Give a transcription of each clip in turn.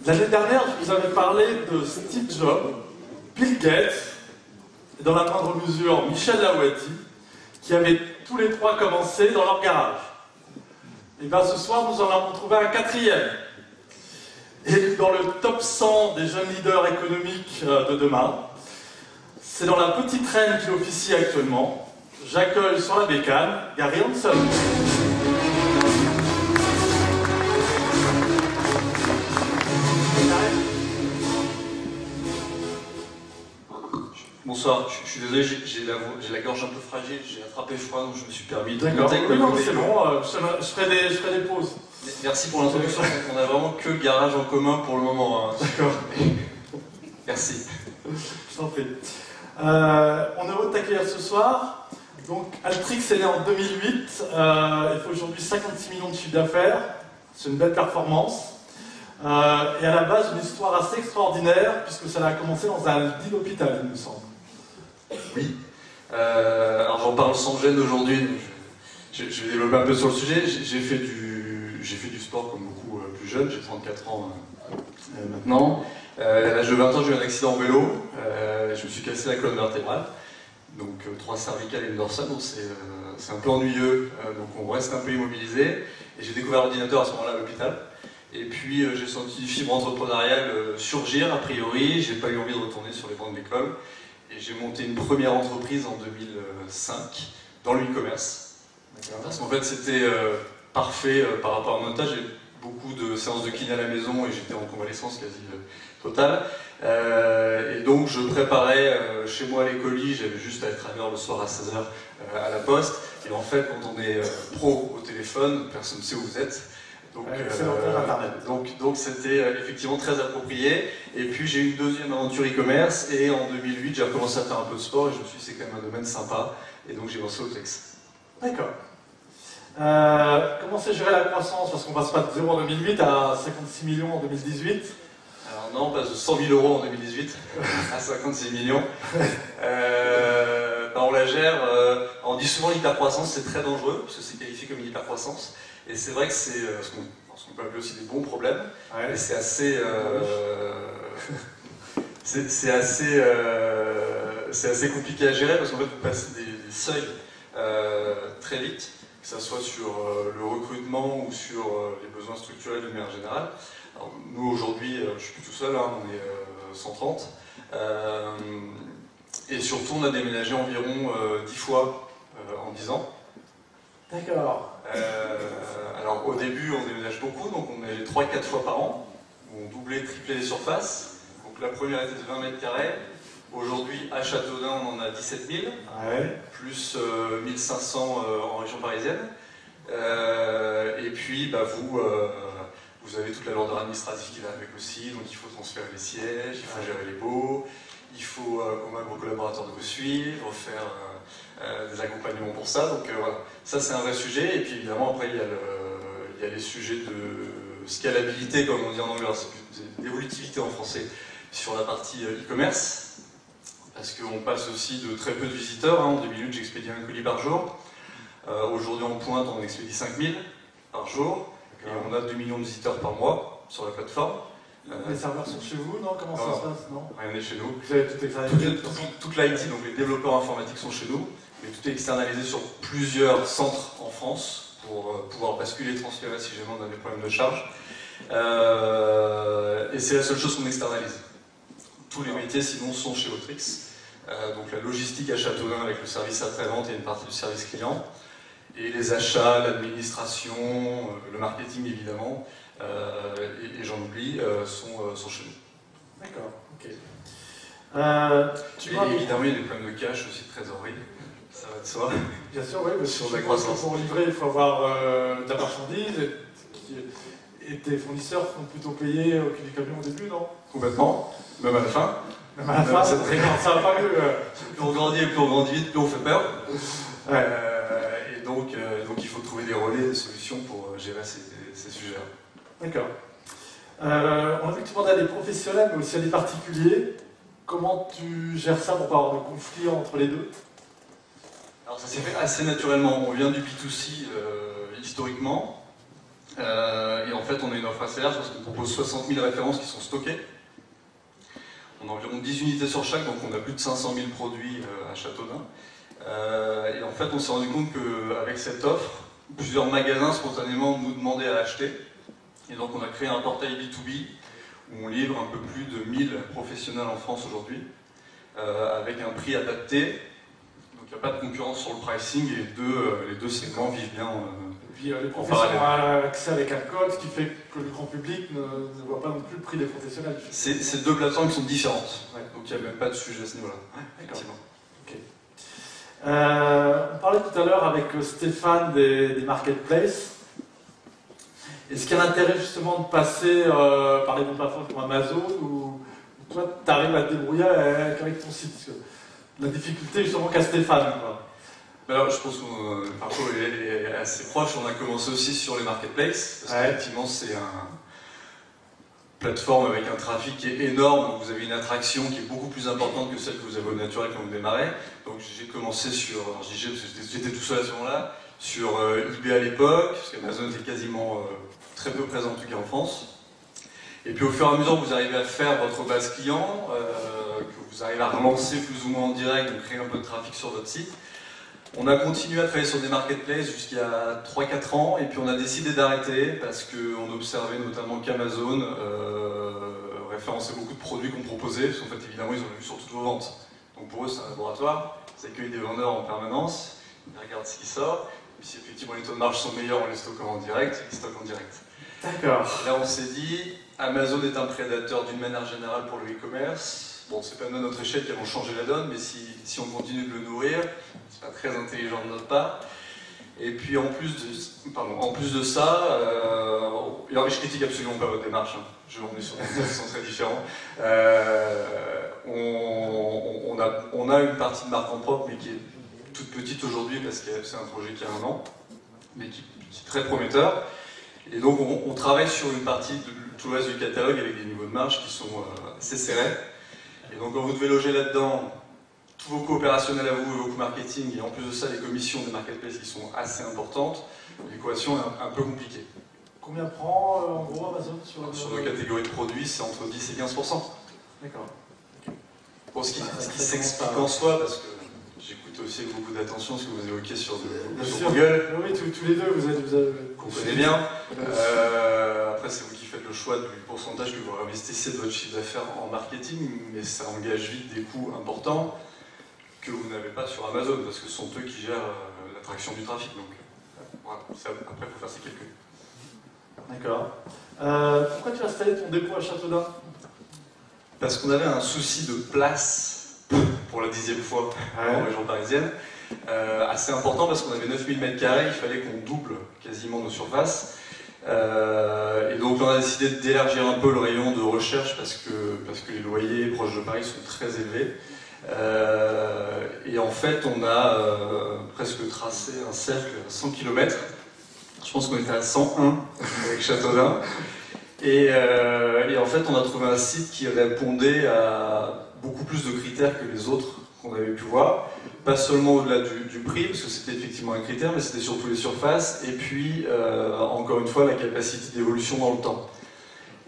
L'année dernière, je vous avais parlé de Steve Jobs, Bill Gates, et dans la moindre mesure Michel Laouati, qui avaient tous les trois commencé dans leur garage. Et bien ce soir, nous en avons trouvé un quatrième. Et dans le top 100 des jeunes leaders économiques de demain, c'est dans la petite reine qui officie actuellement. J'accueille sur la bécane Gary Hanson. Bonsoir, je suis désolé, j'ai la gorge un peu fragile, j'ai attrapé froid donc je me suis permis de D'accord, monter. non, c'est bon, je ferai des pauses. Merci pour l'introduction, on n'a vraiment que le garage en commun pour le moment. Hein. D'accord. Merci. Je t'en prie. On est heureux de t'accueillir ce soir. Donc, Altrix est né en 2008, il fait aujourd'hui 56 millions de chiffre d'affaires, c'est une belle performance. Et à la base, une histoire assez extraordinaire, puisque ça a commencé dans un lit d'hôpital, il me semble. Oui. Alors j'en parle sans gêne aujourd'hui, donc je vais développer un peu sur le sujet. J'ai fait du sport comme beaucoup plus jeunes, j'ai 34 ans maintenant. À l'âge de 20 ans, j'ai eu un accident en vélo, je me suis cassé la colonne vertébrale, donc 3 cervicales et une dorsale, donc c'est un peu ennuyeux, donc on reste un peu immobilisé. Et j'ai découvert l'ordinateur à ce moment-là à l'hôpital. Et puis j'ai senti une fibre entrepreneuriale surgir, a priori, j'ai pas eu envie de retourner sur les bancs de l'école. Et j'ai monté une première entreprise en 2005 dans le e-commerce. Parce qu'en fait c'était parfait par rapport à mon état. J'ai beaucoup de séances de kiné à la maison et j'étais en convalescence quasi totale. Et donc je préparais chez moi les colis, j'avais juste à être à l'heure le soir à 16h à la poste. Et en fait quand on est pro au téléphone, personne ne sait où vous êtes. Donc c'était effectivement très approprié. Et puis j'ai eu une deuxième aventure e-commerce et en 2008 j'ai recommencé à faire un peu de sport et je me suis dit c'est quand même un domaine sympa et donc j'ai lancé Autrix. D'accord. Comment c'est gérer la croissance? Parce qu'on passe pas de 0 en 2008 à 56 millions en 2018. Alors non, on passe de 100 000 € en 2018 à 56 millions. On la gère, on dit souvent l'hypercroissance c'est très dangereux parce que c'est qualifié comme une hypercroissance. Et c'est vrai que c'est ce qu'on peut appeler aussi des bons problèmes. Ouais. Et c'est assez, c'est assez compliqué à gérer parce qu'en fait vous passez des seuils très vite, que ce soit sur le recrutement ou sur les besoins structurels de manière générale. Alors, nous aujourd'hui, je ne suis plus tout seul, hein, on est 130. Et surtout on a déménagé environ 10 fois en 10 ans. D'accord. Alors au début on déménage beaucoup, donc on est 3-4 fois par an, où on doublait, triplait les surfaces. Donc la première était de 20 mètres carrés, aujourd'hui à Châteaudun on en a 17 000, ouais. Plus 1500 en région parisienne. Et puis bah, vous avez toute la lourdeur administrative qui va avec aussi, donc il faut transférer les sièges, il faut gérer les baux, il faut convaincre vos collaborateurs de vous suivre, faire des accompagnements pour ça, donc voilà, ça c'est un vrai sujet. Et puis évidemment après il y a les sujets de scalabilité comme on dit en anglais, c'est d'évolutivité en français sur la partie e-commerce, parce qu'on passe aussi de très peu de visiteurs, hein. En 2008 j'expédiais un colis par jour, aujourd'hui en pointe on expédie 5000 par jour, et on a 2 millions de visiteurs par mois sur la plateforme. Les serveurs sont chez vous, non? Comment ça se passe? Non, rien n'est chez nous. Vous avez tout externalisé? Toute l'IT, donc les développeurs informatiques sont chez nous, mais tout est externalisé sur plusieurs centres en France pour pouvoir basculer, transférer si jamais on a des problèmes de charge. Et c'est la seule chose qu'on externalise. Tous les métiers sinon sont chez Autrix. Donc la logistique à Châteaudun avec le service après-vente et une partie du service client. Et les achats, l'administration, le marketing évidemment, et j'en oublie, sont chez nous. D'accord, ok. Et évidemment, il y a des problèmes de cash aussi, de trésorerie, ça va de soi. Bien sûr, oui, parce sur que la croissance. pour livrer, il faut avoir de la marchandise, et tes fournisseurs sont plutôt payés au cul du camion au début, non? Complètement, même à la fin. Même à la fin, ça va pas mieux. Plus on grandit et plus on grandit vite, plus on fait peur. Ouais. Et donc il faut trouver des relais, des solutions pour gérer ces sujets-là. D'accord. On a vu que tu demandais à des professionnels, mais aussi à des particuliers. Comment tu gères ça pour pas avoir de conflit entre les deux? Alors ça s'est fait assez naturellement. On vient du B2C historiquement. Et en fait, on a une offre assez large parce qu'on propose 60 000 références qui sont stockées. On a environ 10 unités sur chaque, donc on a plus de 500 000 produits à Châteaudun. Et en fait, on s'est rendu compte qu'avec cette offre, plusieurs magasins spontanément nous demandaient à acheter. Et donc on a créé un portail B2B où on livre un peu plus de 1000 professionnels en France aujourd'hui, avec un prix adapté. Donc il n'y a pas de concurrence sur le pricing et les deux segments vivent bien. Et puis les professionnels ont accès avec un code, ce qui fait que le grand public ne voit pas non plus le prix des professionnels. C'est deux plateformes qui sont différentes, ouais. Donc il n'y a même pas de sujet à ce niveau-là. Ouais, effectivement. Okay. On parlait tout à l'heure avec Stéphane des marketplaces. Est-ce qu'il y a un intérêt justement de passer par les plateformes comme Amazon ou toi tu arrives à te débrouiller avec ton site? Parce que la difficulté justement qu'a Stéphane, quoi. Alors, je pense que le parcours est assez proche. On a commencé aussi sur les marketplaces, parce qu'effectivement, c'est une plateforme avec un trafic qui est énorme. Donc vous avez une attraction qui est beaucoup plus importante que celle que vous avez au naturel quand vous démarrez. Donc j'ai commencé sur, alors j'étais tout seul à ce moment-là, sur eBay à l'époque, parce qu'Amazon était quasiment très peu présent en tout cas en France. Et puis au fur et à mesure que vous arrivez à faire votre base client, que vous arrivez à relancer plus ou moins en direct, donc créer un peu de trafic sur votre site, on a continué à travailler sur des marketplaces jusqu'à 3-4 ans, et puis on a décidé d'arrêter parce qu'on observait notamment qu'Amazon référençait beaucoup de produits qu'on proposait, parce qu'en fait évidemment ils ont vu sur toutes vos ventes. Donc pour eux c'est un laboratoire, ils accueillent des vendeurs en permanence, ils regardent ce qui sort, et puis si effectivement les taux de marge sont meilleurs, on les stocke en direct, ils stockent en direct. D'accord. Là on s'est dit, Amazon est un prédateur d'une manière générale pour le e-commerce. Bon, c'est pas nous à notre échelle qui avons changé la donne, mais si on continue de le nourrir, c'est pas très intelligent de notre part. Et puis en plus de ça, alors je critique absolument pas votre démarche, hein. On est sur des choses qui sont très différents. On a une partie de marque en propre, mais qui est toute petite aujourd'hui parce que c'est un projet qui a 1 an, mais qui est très prometteur. Et donc on travaille sur une partie de tout le reste du catalogue avec des niveaux de marge qui sont assez serrés. Et donc quand vous devez loger là-dedans tous vos coûts opérationnels à vous et vos coûts marketing, et en plus de ça les commissions des marketplaces qui sont assez importantes, l'équation est un peu compliquée. Combien prend en gros Amazon sur nos catégories de produits, c'est entre 10 et 15%. D'accord. Bon, ce qui s'explique en soi, parce que j'écoute aussi avec beaucoup d'attention ce que vous évoquez sur Google. Oui, tous les deux, qu'on connaît bien. Après, c'est vous qui faites le choix du pourcentage que vous investissez de votre chiffre d'affaires en marketing, mais ça engage vite des coûts importants que vous n'avez pas sur Amazon, parce que ce sont eux qui gèrent l'attraction du trafic. Donc, voilà, après, il faut faire ces calculs. D'accord. Pourquoi tu as installé ton dépôt à Châteaudun? Parce qu'on avait un souci de place pour la 10e fois en région parisienne. Assez important parce qu'on avait 9000 m², il fallait qu'on double quasiment nos surfaces. Et donc on a décidé d'élargir un peu le rayon de recherche parce que les loyers proches de Paris sont très élevés. Et en fait on a presque tracé un cercle à 100 km. Je pense qu'on était à 101 avec Châteaudun. Et en fait on a trouvé un site qui répondait à beaucoup plus de critères que les autres qu'on avait pu voir. Pas seulement au-delà du prix, parce que c'était effectivement un critère, mais c'était surtout les surfaces, et puis, encore une fois, la capacité d'évolution dans le temps.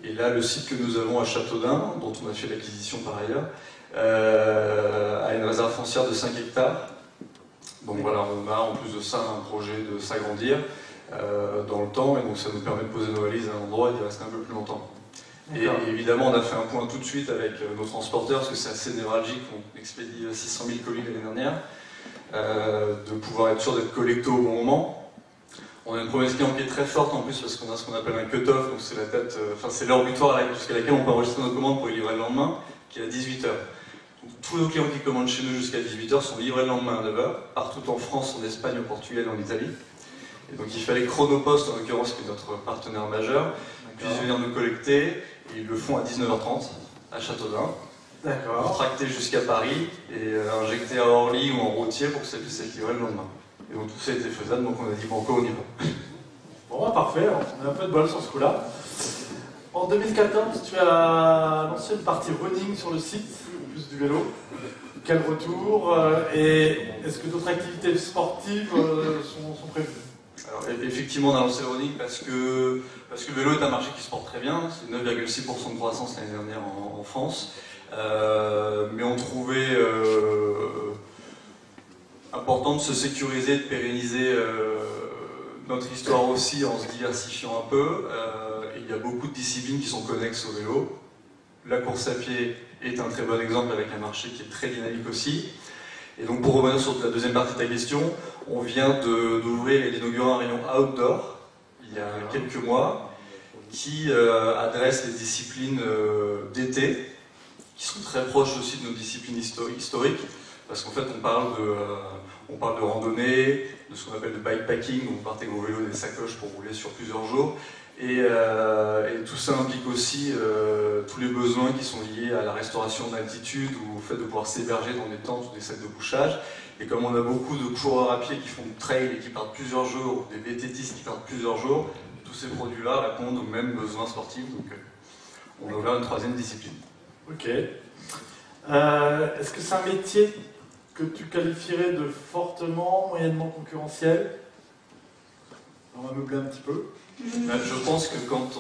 Et là, le site que nous avons à Châteaudun, dont on a fait l'acquisition par ailleurs, a une réserve foncière de 5 hectares. Donc voilà, on a en plus de ça un projet de s'agrandir dans le temps, et donc ça nous permet de poser nos valises à un endroit et d'y rester un peu plus longtemps. Et évidemment, on a fait un point tout de suite avec nos transporteurs, parce que c'est assez névralgique, on expédie 600 000 colis l'année dernière, de pouvoir être sûr d'être collecté au bon moment. On a une promesse client qui est très forte en plus, parce qu'on a ce qu'on appelle un cut-off, donc c'est la date, c'est l'heure butoir jusqu'à laquelle on peut enregistrer nos commandes pour les livrer le lendemain, qui est à 18h. Donc, tous nos clients qui commandent chez nous jusqu'à 18h sont livrés le lendemain à 9h, partout en France, en Espagne, au Portugal et en Italie. Et donc il fallait Chronopost, en l'occurrence, qui est notre partenaire majeur, puisse venir nous collecter. Et ils le font à 19h30 à Châteaudun, pour tracter jusqu'à Paris et injecter à Orly ou en routier pour que ça puisse être livré le lendemain. Et donc tout ça était faisable, donc on a dit bon, encore on y va. Bon, parfait, on a un peu de bol sur ce coup-là. En 2014, tu as lancé une partie running sur le site, plus du vélo. Quel retour et est-ce que d'autres activités sportives sont prévues? Alors, effectivement, on a lancé le running parce que le vélo est un marché qui se porte très bien. C'est 9,6% de croissance l'année dernière en France. Mais on trouvait important de se sécuriser, de pérenniser notre histoire aussi en se diversifiant un peu. Et il y a beaucoup de disciplines qui sont connexes au vélo. La course à pied est un très bon exemple avec un marché qui est très dynamique aussi. Et donc pour revenir sur la deuxième partie de ta question, on vient d'ouvrir et d'inaugurer un rayon outdoor il y a quelques mois qui adresse les disciplines d'été qui sont très proches aussi de nos disciplines historiques parce qu'en fait on parle de randonnée, de ce qu'on appelle le bikepacking, où vous partez avec vos vélos et des sacoches pour rouler sur plusieurs jours. Et tout ça implique aussi tous les besoins qui sont liés à la restauration d'altitude ou au fait de pouvoir s'héberger dans des tentes ou des sacs de couchage. Et comme on a beaucoup de coureurs à pied qui font du trail et qui partent plusieurs jours, ou des VTTistes qui partent plusieurs jours, tous ces produits-là répondent aux mêmes besoins sportifs. Donc on a ouvert une troisième discipline. Ok. Est-ce que c'est un métier que tu qualifierais de fortement, moyennement concurrentiel? On va meubler un petit peu. Je pense que quand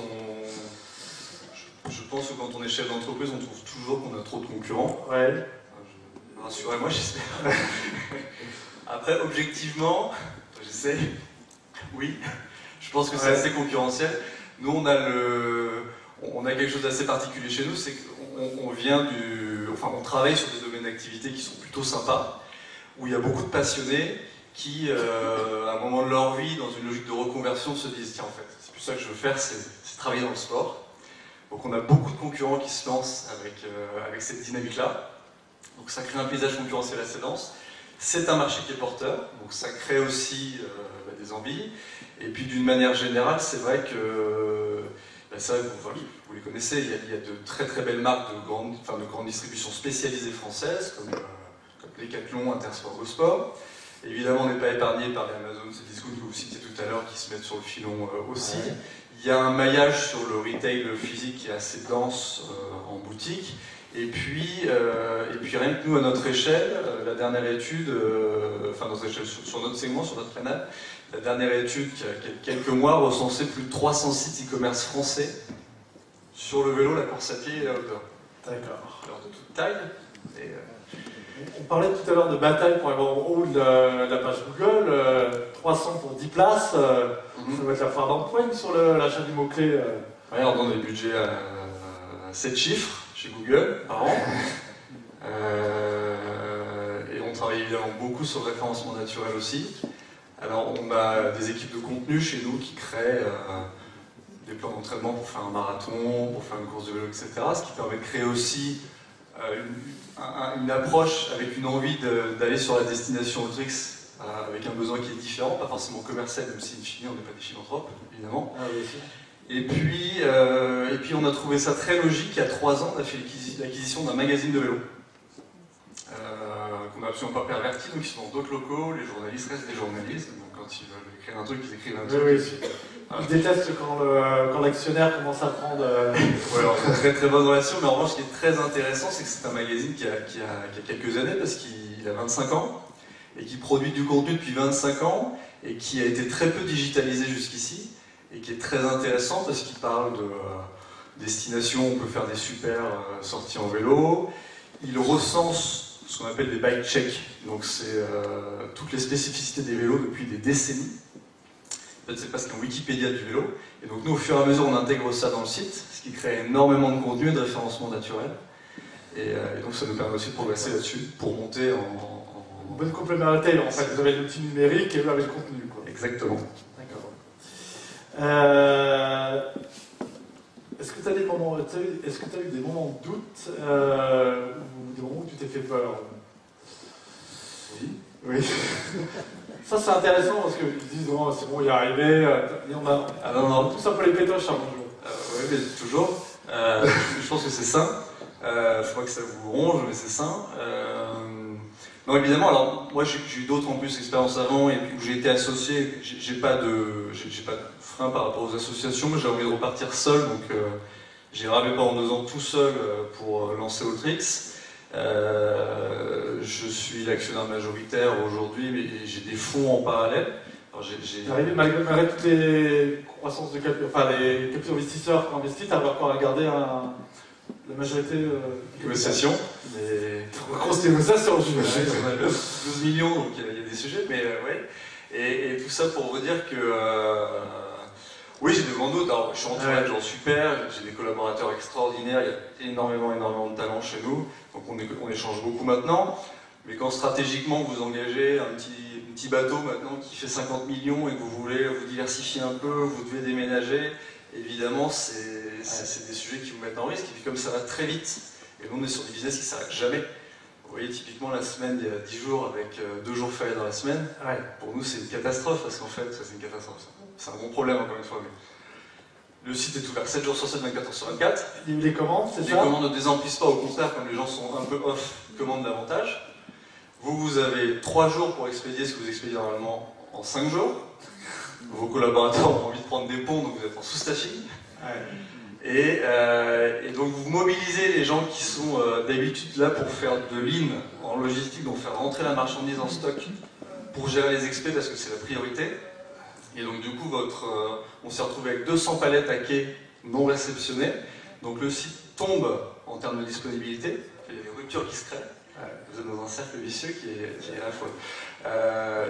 on est chef d'entreprise, on trouve toujours qu'on a trop de concurrents. Ouais. Rassurez-moi, j'espère. Après, objectivement, j'essaie. Oui, je pense que c'est assez concurrentiel. Nous, on a quelque chose d'assez particulier chez nous, c'est qu'on on travaille sur des domaines d'activité qui sont plutôt sympas, où il y a beaucoup de passionnés qui, à un moment de leur vie, dans une logique de reconversion, se disent tiens, en fait, c'est plus ça que je veux faire, c'est travailler dans le sport. Donc on a beaucoup de concurrents qui se lancent avec cette dynamique-là. Donc ça crée un paysage concurrentiel assez dense. C'est un marché qui est porteur, donc ça crée aussi des envies. Et puis d'une manière générale, c'est vrai que vous les connaissez, il y a de très très belles marques de grande distribution spécialisée françaises, comme Decathlon, Intersport, GoSport. Évidemment, on n'est pas épargné par les Amazon, ces discounts que vous citiez tout à l'heure, qui se mettent sur le filon aussi. Ouais. Il y a un maillage sur le retail physique qui est assez dense en boutique. Et puis rien que nous, à notre échelle, la dernière étude, sur notre segment, sur notre canal, la dernière étude qui a quelques mois recensait plus de 300 sites e-commerce français sur le vélo, la course à pied et l'outdoor. D'accord. Alors de toute taille. On parlait tout à l'heure de bataille pour avoir en haut de la page Google, 300 pour 10 places, ça va être la foire d'empoigne sur l'achat du mot-clé. Oui, on donne des budgets à 7 chiffres chez Google par an. Et on travaille évidemment beaucoup sur le référencement naturel aussi. Alors on a des équipes de contenu chez nous qui créent des plans d'entraînement pour faire un marathon, pour faire une course de vélo, etc. Ce qui permet de créer aussi une approche avec une envie d'aller sur la destination Ultrix avec un besoin qui est différent, pas forcément commercial, même si in fine on n'est pas des philanthropes, évidemment. Ah, oui. Et puis on a trouvé ça très logique. Il y a 3 ans, on a fait l'acquisition d'un magazine de vélo qu'on n'a absolument pas perverti, donc ils sont dans d'autres locaux, les journalistes restent des journalistes, donc quand ils veulent écrire un truc, ils écrivent un truc. Oui. Ils détestent quand l'actionnaire commence à prendre... Ouais, alors c'est une très très bonne relation, mais en revanche ce qui est très intéressant, c'est que c'est un magazine qui a quelques années, parce qu'il a 25 ans, et qui produit du contenu depuis 25 ans, et qui a été très peu digitalisé jusqu'ici, et qui est très intéressant parce qu'il parle de destination, on peut faire des super sorties en vélo. Il recense ce qu'on appelle des bike checks, donc c'est toutes les spécificités des vélos depuis des décennies. En fait, c'est parce qu'il y a un Wikipédia du vélo, et donc nous, au fur et à mesure, on intègre ça dans le site, ce qui crée énormément de contenu et de référencement naturel. Et donc ça nous permet aussi de progresser là-dessus pour monter en... Bonne complémentarité, en fait, vous avez l'outil numérique et vous avez le contenu, quoi. Exactement. Est-ce que tu as eu des moments de doute ou des moments où tu t'es fait peur? Oui. Ça c'est intéressant parce qu'ils disent oh, c'est bon, il est arrivé, et on a tous un peu les pétoches un jour. Oui, mais toujours. Je pense que c'est sain. Je crois que ça vous ronge, mais c'est sain. Non, évidemment, alors moi j'ai eu d'autres en plus expériences avant et puis où j'ai été associé, j'ai pas de frein par rapport aux associations, mais j'ai envie de repartir seul, donc j'ai ravé pendant 2 ans tout seul pour lancer Ultrix. Je suis l'actionnaire majoritaire aujourd'hui, mais j'ai des fonds en parallèle, Arrivé malgré toutes les croissances de capitaux, enfin les capitaux investisseurs qui ont investi, tu as encore à garder la majorité négociation. Grosse négociation, je on a 12 millions, donc il y a des sujets, mais ouais. Et tout ça pour vous dire que oui, j'ai des grands doutes. Alors, je suis entouré de gens super, j'ai des collaborateurs extraordinaires, il y a énormément de talents chez nous, donc on échange beaucoup maintenant. Mais quand stratégiquement vous engagez un petit bateau maintenant qui fait 50 millions et que vous voulez vous diversifier un peu, vous devez déménager, évidemment c'est des sujets qui vous mettent en risque. Et puis comme ça va très vite, et nous on est sur des business qui ne s'arrêtent jamais. Vous voyez typiquement la semaine il y a 10 jours avec 2 jours fériés dans la semaine, pour nous c'est une catastrophe parce qu'en fait c'est une catastrophe. C'est un bon problème encore une fois. Mais le site est ouvert 7 jours sur 7, 24 heures sur 24. Les commandes, c'est ça? Les commandes ne désemplissent pas, au contraire, quand les gens sont un peu off, commandent davantage. Vous avez 3 jours pour expédier ce que vous expédiez normalement en 5 jours. Vos collaborateurs ont envie de prendre des ponts, donc vous êtes en sous-staffing. Et donc vous mobilisez les gens qui sont d'habitude là pour faire de l'in en logistique, donc faire rentrer la marchandise en stock pour gérer les expés parce que c'est la priorité. Et donc du coup, on s'est retrouvé avec 200 palettes à quai non réceptionnées. Donc le site tombe en termes de disponibilité, il y a des ruptures qui se créent. Vous êtes dans un cercle vicieux qui est à la fois.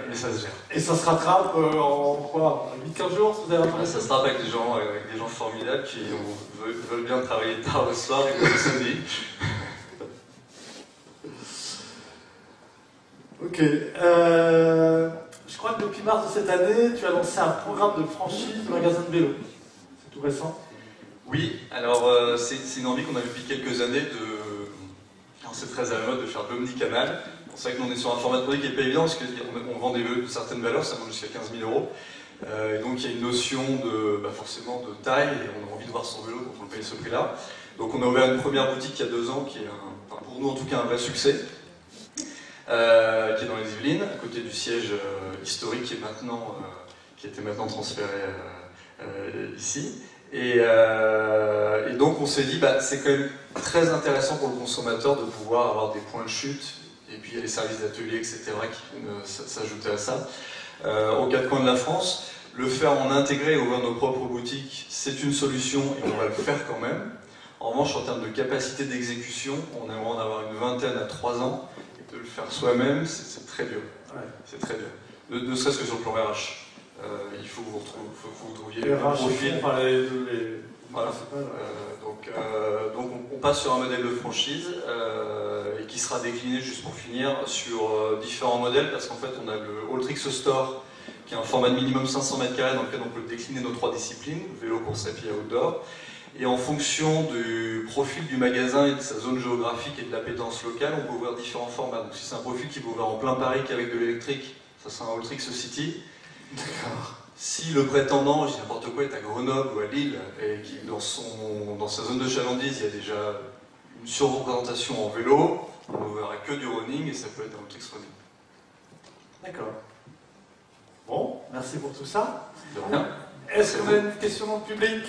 Mais ça se gère. Et ça se rattrape en quoi? 8-15 jours vous avez Ça se rattrape avec des gens formidables qui veulent bien travailler tard le soir et le samedi. Ok. Je crois que depuis mars de cette année, tu as lancé un programme de franchise de magasin de vélo. C'est tout récent? Oui, alors c'est une envie qu'on a depuis quelques années c'est très à la mode de faire de l'omnicanal. C'est vrai que nous on est sur un format de produit qui n'est pas évident parce qu'on vend des vélos de certaines valeurs, ça monte jusqu'à 15 000 €. Et donc il y a une notion forcément de taille et on a envie de voir son vélo, donc on le paye ce prix-là. Donc on a ouvert une première boutique il y a 2 ans qui est, pour nous en tout cas, un vrai succès. Qui est dans les Yvelines, à côté du siège historique qui était maintenant transféré ici. Et donc on s'est dit, c'est quand même très intéressant pour le consommateur de pouvoir avoir des points de chute, et puis il y a les services d'atelier, etc. qui viennent s'ajouter à ça. Aux 4 coins de la France, le faire en intégré et ouvrir nos propres boutiques, c'est une solution et on va le faire quand même. En revanche, en termes de capacité d'exécution, on aimerait en avoir une vingtaine à 3 ans. De le faire soi-même, c'est très dur. C'est très dur. Ne serait-ce que sur le plan RH. Il faut que vous trouviez le profil. Voilà. Donc on passe sur un modèle de franchise et qui sera décliné, juste pour finir, sur différents modèles parce qu'en fait on a le Alltrix Store qui est un format de minimum 500 m² dans lequel on peut décliner nos 3 disciplines, vélo, course à pied, outdoor. Et en fonction du profil du magasin et de sa zone géographique et de l'appétence locale, on peut ouvrir différents formats. Donc si c'est un profil qui peut ouvrir en plein Paris qu'avec de l'électrique, ça sera un Alltrix City. Si le prétendant, je dis n'importe quoi, est à Grenoble ou à Lille, et qui dans sa zone de chalandise, il y a déjà une surreprésentation en vélo, on n'ouvrira que du running et ça peut être un Alltrix running. D'accord. Bon, merci pour tout ça. De rien. Est-ce qu'on a une question dans le public?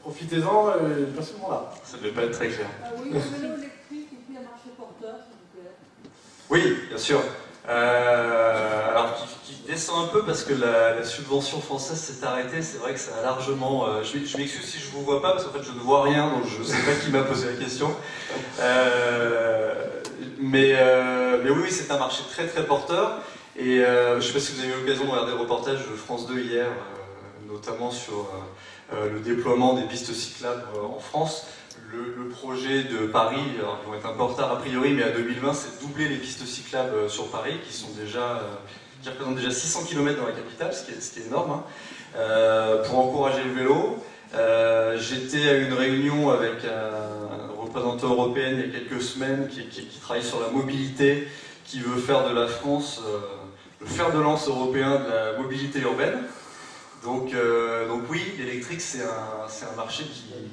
Profitez-en, passez le moment là. Ça ne devait pas être très clair. Oui, le vélo électrique et puis un marché porteur, s'il vous plaît. Oui, bien sûr. Alors, qui descend un peu parce que la subvention française s'est arrêtée. C'est vrai que ça a largement. Je m'excuse si je ne vous vois pas parce qu'en fait je ne vois rien, donc je ne sais pas qui m'a posé la question. Mais oui, c'est un marché très très porteur. Et je ne sais pas si vous avez eu l'occasion de regarder le reportage de France 2 hier, notamment sur le déploiement des pistes cyclables en France. Le projet de Paris, alors ils vont être un peu en retard a priori, mais à 2020, c'est de doubler les pistes cyclables sur Paris, qui représentent déjà 600 km dans la capitale, ce qui est énorme, pour encourager le vélo. J'étais à une réunion avec un représentant européen il y a quelques semaines qui travaille sur la mobilité, qui veut faire de la France le fer de lance européen de la mobilité urbaine. Donc oui, l'électrique c'est un marché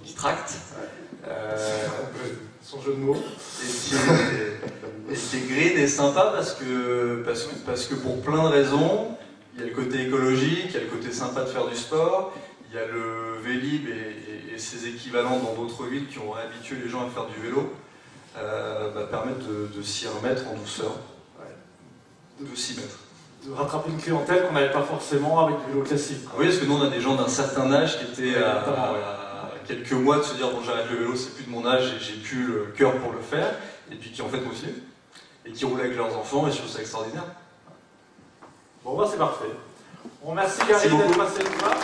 qui tracte. Son jeu de mots. Et qui est green et sympa parce que pour plein de raisons, il y a le côté écologique, il y a le côté sympa de faire du sport, il y a le Vélib et ses équivalents dans d'autres villes qui ont habitué les gens à faire du vélo, permettent de s'y remettre en douceur, de s'y mettre. de rattraper une clientèle qu'on n'avait pas forcément avec du vélo classique. Oui, parce que nous on a des gens d'un certain âge qui étaient à quelques mois de se dire bon j'arrête le vélo, c'est plus de mon âge et j'ai plus le cœur pour le faire, et puis qui en fait continuent, et qui roulent avec leurs enfants, et je trouve ça extraordinaire. Bon, bah, c'est parfait. On remercie Gary d'être passé nous voir.